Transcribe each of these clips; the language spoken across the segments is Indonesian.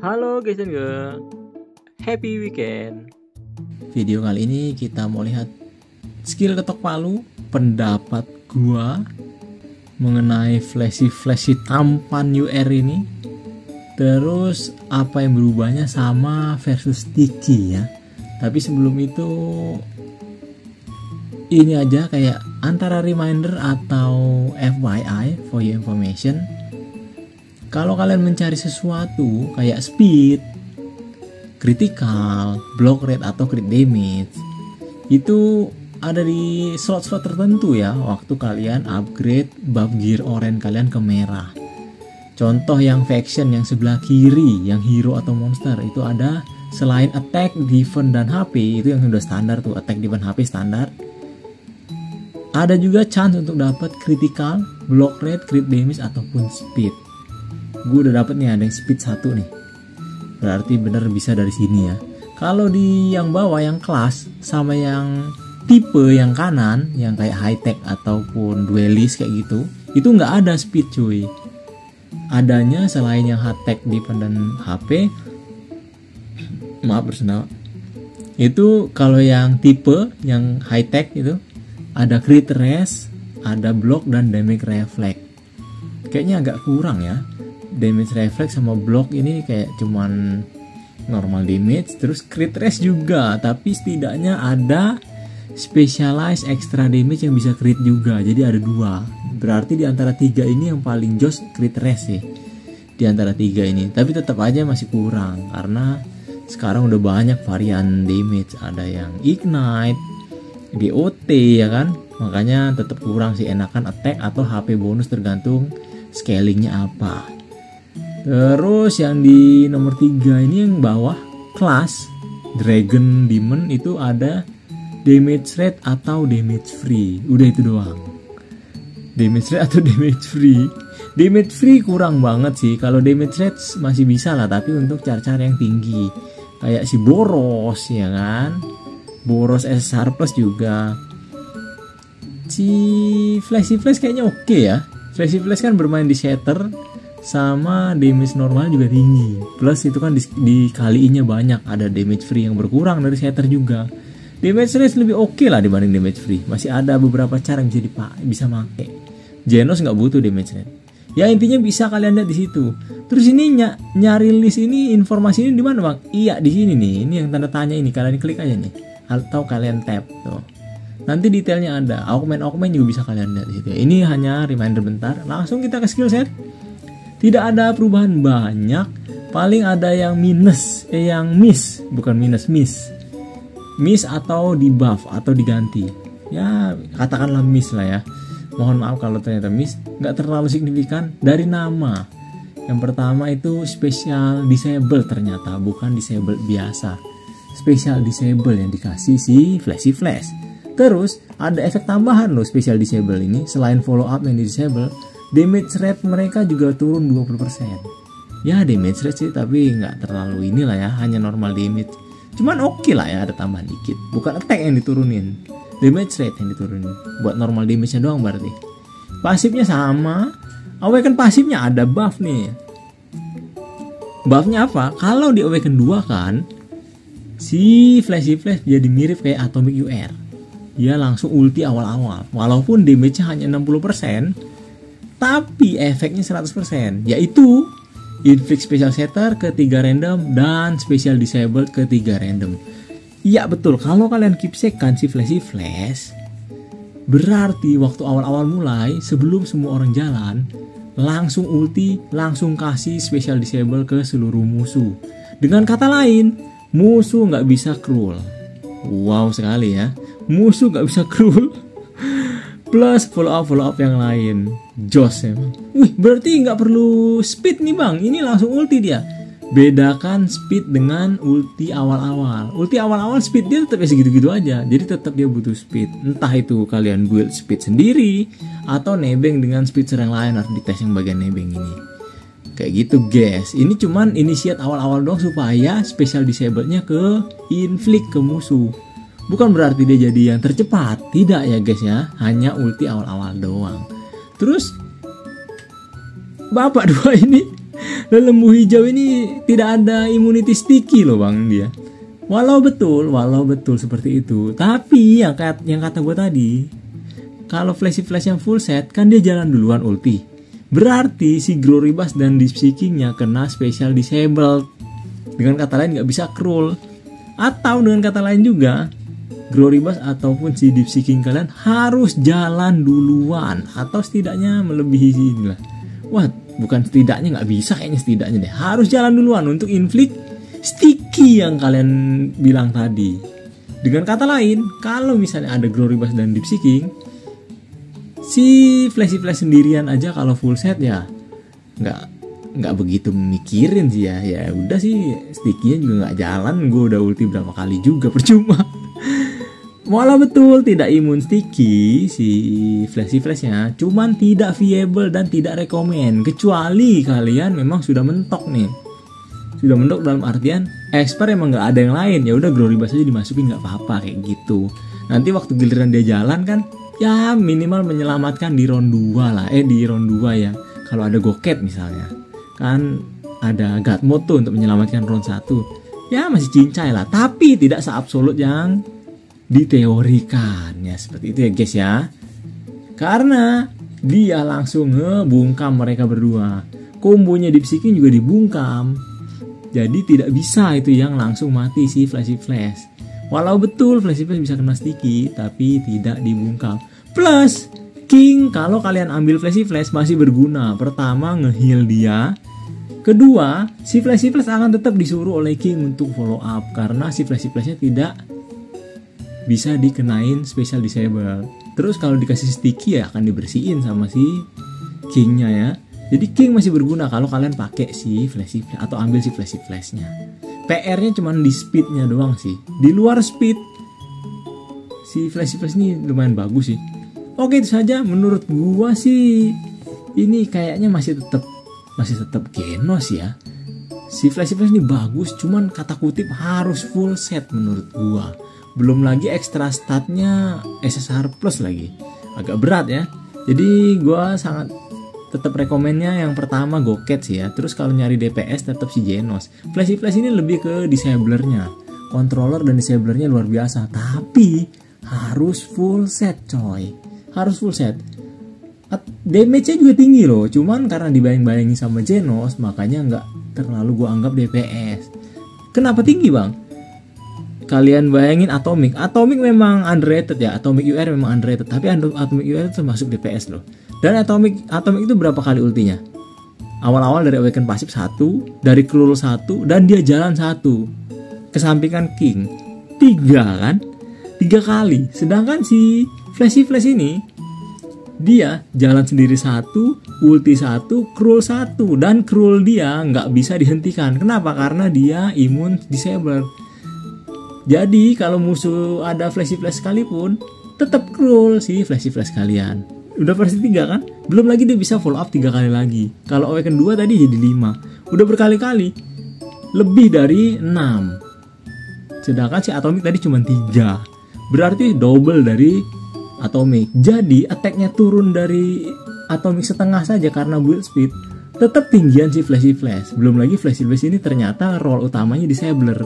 Halo guys dan girl, happy weekend. Video kali ini kita mau lihat skill ketok palu pendapat gua mengenai flashy tampan UR ini. Terus apa yang berubahnya sama versus Tiki ya. Tapi sebelum itu ini aja kayak antara reminder atau FYI for your information. Kalau kalian mencari sesuatu kayak speed, critical, block rate atau crit damage, itu ada di slot-slot tertentu ya waktu kalian upgrade buff gear orange kalian ke merah. Contoh yang faction yang sebelah kiri, yang hero atau monster itu ada selain attack, defense, dan HP, itu yang sudah standar tuh, attack, defense, HP standar. Ada juga chance untuk dapat critical, block rate, crit damage ataupun speed. Gue udah dapet nih ada yang speed 1 nih. Berarti bener bisa dari sini ya. Kalau di yang bawah yang kelas sama yang tipe yang kanan yang kayak high tech ataupun duelist kayak gitu, itu nggak ada speed cuy. Adanya selain yang high tech, defense, dan HP, maaf bersenama, itu kalau yang tipe yang high tech itu ada crit rest, ada block, dan damage reflect. Kayaknya agak kurang ya. Damage reflect sama block ini kayak cuman normal damage, terus crit rest juga, tapi setidaknya ada specialized extra damage yang bisa crit juga. Jadi ada 2. Berarti di antara 3 ini yang paling jos crit rest sih. Di antara 3 ini. Tapi tetap aja masih kurang karena sekarang udah banyak varian damage. Ada yang ignite, DOT ya kan. Makanya tetap kurang sih, enakan attack atau HP bonus tergantung scalingnya apa. Terus yang di nomor 3 ini yang bawah kelas Dragon Demon itu ada damage rate atau damage free. Udah itu doang. Damage rate atau damage free. Damage free kurang banget sih. Kalau damage rate masih bisa lah, tapi untuk cara-cara yang tinggi kayak si Boros ya kan. Boros SSR Plus juga. Si Flashy Flash kayaknya oke ya. Flashy Flash kan bermain di shatter sama damage normal juga tinggi. Plus itu kan dikaliinnya banyak, ada damage free yang berkurang dari shatter juga. Damage rate lebih oke lah dibanding damage free. Masih ada beberapa cara yang bisa pakai. Genos nggak butuh damage rate. Ya intinya bisa kalian lihat di situ. Terus ini nyari list ini, informasi ini di mana bang? Iya di sini nih. Ini yang tanda tanya ini, kalian klik aja nih. Atau kalian tap tuh. Nanti detailnya ada. Augment juga bisa kalian lihat di situ. Ini hanya reminder bentar. Langsung kita ke skill set. Tidak ada perubahan banyak, paling ada yang miss, miss atau di buff atau diganti. Ya katakanlah miss lah ya. Mohon maaf kalau ternyata miss, nggak terlalu signifikan dari nama. Yang pertama itu special disable ternyata, bukan disable biasa. Special disable yang dikasih si Flashy Flash. Terus ada efek tambahan loh special disable ini, selain follow up yang di disable. Damage rate mereka juga turun 20%. Ya damage rate sih, tapi nggak terlalu inilah ya, hanya normal damage. Cuman oke lah ya, ada tambahan dikit. Bukan attack yang diturunin, damage rate yang diturunin. Buat normal damage-nya doang berarti. Pasifnya sama. Awaken pasifnya ada buff nih. Buffnya apa? Kalau di Awaken 2 kan, si Flashy Flash jadi mirip kayak Atomic UR. Dia langsung ulti awal-awal. Walaupun damage-nya hanya 60%, tapi efeknya 100%, yaitu inflict special shatter ke 3 random dan special disable ke 3 random. Iya betul, kalau kalian keepsakekan si Flashy Flash, berarti waktu awal-awal mulai, sebelum semua orang jalan, langsung ulti, langsung kasih special disable ke seluruh musuh. Dengan kata lain, musuh nggak bisa cruel. Wow sekali ya, musuh nggak bisa cruel. Plus follow up yang lain. Jos emang. Wih, berarti nggak perlu speed nih bang. Ini langsung ulti dia. Bedakan speed dengan ulti awal-awal. Ulti awal-awal speed dia tetap segitu-gitu aja. Jadi tetap dia butuh speed. Entah itu kalian build speed sendiri atau nebeng dengan speed serang lain, harus dites yang bagian nebeng ini. Kayak gitu guys. Ini cuman initiate awal-awal doang supaya special disable-nya ke inflict ke musuh. Bukan berarti dia jadi yang tercepat, tidak ya guys ya, hanya ulti awal-awal doang. Terus bapak dua ini Dan lembu hijau ini tidak ada immunity sticky loh bang dia. Walau betul seperti itu. Tapi yang kata gue tadi, kalau flashy flash yang full set kan dia jalan duluan ulti. Berarti si Gloribus dan Deep Seeking-nya kena special disabled. Dengan kata lain nggak bisa crawl. Atau dengan kata lain juga, Gloribus ataupun si Deep Seeking kalian harus jalan duluan, atau setidaknya melebihi inilah. Wah, bukan setidaknya, nggak bisa kayaknya setidaknya deh. Harus jalan duluan untuk inflict sticky yang kalian bilang tadi. Dengan kata lain, kalau misalnya ada Gloribus dan Deep Seeking, si Flashy Flash sendirian aja kalau full set ya nggak begitu mikirin sih ya. Ya udah sih, sticky-nya juga nggak jalan. Gue udah ulti berapa kali juga percuma. Walau betul tidak imun sticky si Flashy Flashnya, cuman tidak viable dan tidak rekomen. Kecuali kalian memang sudah mentok nih. Sudah mentok dalam artian expert emang nggak ada yang lain. Ya udah Gloribus aja dimasukin nggak apa-apa kayak gitu. Nanti waktu giliran dia jalan kan, ya minimal menyelamatkan di round 2 lah. Di round 2 ya. Kalau ada Goket misalnya, kan ada God Mode tuh untuk menyelamatkan round 1. Ya masih cincai lah. Tapi tidak seabsolut yang diteorikan ya, seperti itu ya guys ya. Karena dia langsung ngebungkam mereka berdua. Kombonya Deep Seeking juga dibungkam. Jadi tidak bisa itu yang langsung mati si Flashy Flash. Walau betul Flashy Flash bisa kena sticky, tapi tidak dibungkam. Plus King kalau kalian ambil Flashy Flash masih berguna. Pertama nge-heal dia. Kedua, si Flashy Flash akan tetap disuruh oleh King untuk follow up, karena si Flashy Flashnya tidak bisa dikenain special disable. Terus kalau dikasih sticky ya akan dibersihin sama si Kingnya ya. Jadi King masih berguna kalau kalian pakai si Flashy Flash atau ambil si Flashy Flashnya. PR-nya cuma di speednya doang sih. Di luar speed si Flashy Flash ini lumayan bagus sih. Oke, itu saja menurut gua sih. Ini kayaknya masih tetap Genos ya. Si Flashy Flash ini bagus, cuman kata kutip harus full set menurut gua. Belum lagi ekstra statnya SSR plus lagi, agak berat ya. Jadi gue sangat tetap rekomennya yang pertama Goket sih ya. Terus kalau nyari DPS tetap si Genos. Flashy Flash ini lebih ke disablernya, controller dan disablernya luar biasa. Tapi harus full set coy, harus full set. Damage-nya juga tinggi loh. Cuman karena dibayang-bayangin sama Genos, makanya nggak terlalu gue anggap DPS. Kenapa tinggi bang? Kalian bayangin Atomic memang underrated ya. Atomic UR memang underrated, tapi Atomic UR itu termasuk DPS loh. Dan Atomic itu berapa kali ultinya? Awal-awal dari Awaken Pasif 1, dari Cruel 1, dan dia jalan 1. Kesampingkan King 3 kan? 3 kali. Sedangkan si Flashy Flash ini dia jalan sendiri 1, ulti 1, Cruel 1, dan Cruel dia nggak bisa dihentikan. Kenapa? Karena dia imun disable. Jadi kalau musuh ada Flashy Flash sekalipun, tetap cruel si Flashy Flash kalian. Udah versi 3 kan? Belum lagi dia bisa follow up 3 kali lagi. Kalau Awaken 2 tadi jadi 5. Udah berkali-kali. Lebih dari 6. Sedangkan si Atomic tadi cuma 3. Berarti double dari Atomic. Jadi attack-nya turun dari Atomic setengah saja karena build speed. Tetap tinggian si Flashy Flash. Belum lagi Flashy Flash ini ternyata role utamanya disabler.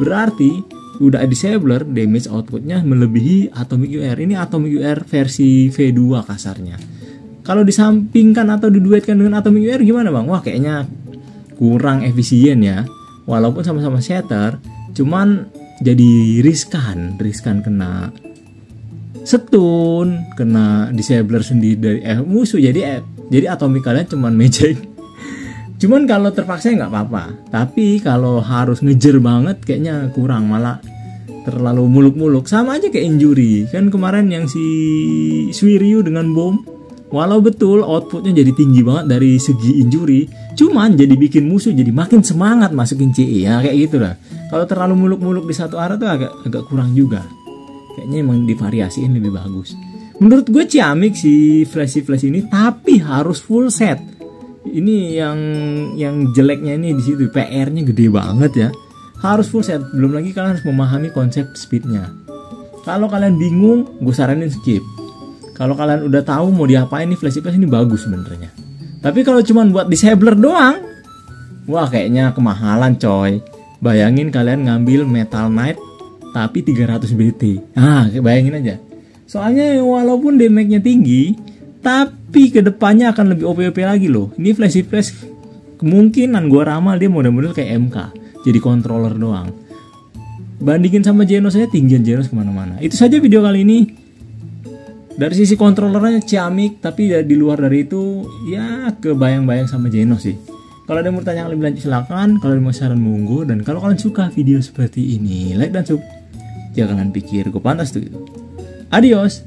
Berarti udah disabler, damage outputnya melebihi Atomic UR. Ini Atomic UR versi V2 kasarnya. Kalau disampingkan atau diduetkan dengan Atomic UR gimana bang? Wah kayaknya kurang efisien ya. Walaupun sama-sama shatter, cuman jadi riskan kena stun, kena disabler sendiri dari musuh. Jadi Atomic kalian cuman magic. Cuman kalau terpaksa nggak apa-apa. Tapi kalau harus ngejer banget kayaknya kurang, malah terlalu muluk-muluk. Sama aja kayak injury. Kan kemarin yang si Suiryu dengan bom, walau betul outputnya jadi tinggi banget dari segi injury, cuman jadi bikin musuh jadi makin semangat masukin CE ya, kayak gitu lah. Kalau terlalu muluk-muluk di satu arah tuh agak kurang juga. Kayaknya emang divariasiin lebih bagus. Menurut gue ciamik si Flashy Flash ini, tapi harus full set. Ini yang jeleknya ini di situ, PR-nya gede banget ya. Harus full set. Belum lagi kalian harus memahami konsep speednya. Kalau kalian bingung, gue saranin skip. Kalau kalian udah tahu mau diapain nih Flashy Flash ini bagus sebenarnya. Tapi kalau cuma buat disabler doang, Wah, kayaknya kemahalan coy. Bayangin kalian ngambil Metal Knight tapi 300 BT. Bayangin aja. Soalnya walaupun damage-nya tinggi, tapi kedepannya akan lebih OP lagi loh. Ini flash kemungkinan gua ramal dia model-model kayak MK, jadi controller doang. Bandingin sama Genos saya, tinggian Genos kemana-mana. Itu saja video kali ini. Dari sisi kontrolernya ciamik, tapi di luar dari itu ya kebayang-bayang sama Genos sih. Kalau ada yang mau tanya lebih lanjut silakan. Kalau ada yang mau saran monggo. Dan kalau kalian suka video seperti ini, like dan sub. Jangan pikir gue pantas tuh. Adios.